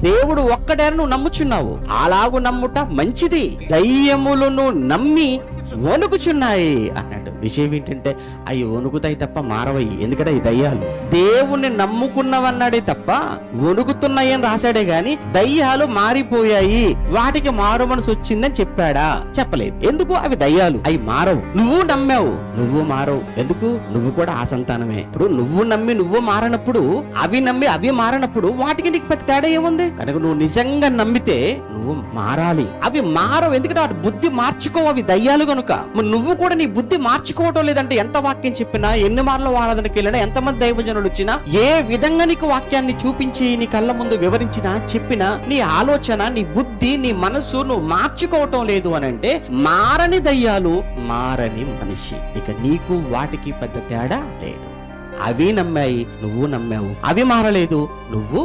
దేవుడు ఒక్కడేని నువ్వు నమ్ముచున్నావు, అలాగు నమ్ముట మంచిది. దయ్యములను నమ్మి వణుకుచున్నాయి అన్నాడు. విషయం ఏంటంటే అవి వణుకుతాయి తప్ప మారవయి, ఎందుకంటే ఈ దయ్యాలు దేవుణ్ణి నమ్ముకున్నవన్నాడే తప్ప వణుకుతున్నాయి అని రాశాడే గాని దయ్యాలు మారిపోయాయి, వాటికి మారు మనసు వచ్చిందని చెప్పాడా? చెప్పలేదు. ఎందుకు? అవి దయ్యాలు, అవి మారవు. నువ్వు నమ్మావు, నువ్వు మారవు. ఎందుకు? నువ్వు కూడా ఆ సంతానమే. ఇప్పుడు నువ్వు నమ్మి నువ్వు మారనప్పుడు, అవి నమ్మి అవి మారనప్పుడు వాటికి నీకు పెద్ద తేడా ఏముంది? కనుక నువ్వు నిజంగా నమ్మితే నువ్వు మారాలి. అవి మారవు, ఎందుకంటే వాటి బుద్ధి మార్చుకోవు, అవి దయ్యాలు కనుక. నువ్వు కూడా నీ బుద్ధి మార్చుకోవటం లేదంటే ఎంత వాక్యం చెప్పినా, ఎన్ని మార్లు ఆరాధనకి వెళ్ళినా, ఎంతమంది దైవజనులు వచ్చినా, ఏ విధంగా నీకు వాక్యాన్ని చూపించి నీ కళ్ళ ముందు వివరించినా చెప్పినా, నీ ఆలోచన, నీ బుద్ధి, నీ మనసు నువ్వు మార్చుకోవటం లేదు అని అంటే మారని దయ్యాలు, మారని మనిషి. ఇక నీకు వాటికి పెద్ద తేడా లేదు. అవి నమ్మాయి, నువ్వు నమ్మావు. అవి మారలేదు, నువ్వు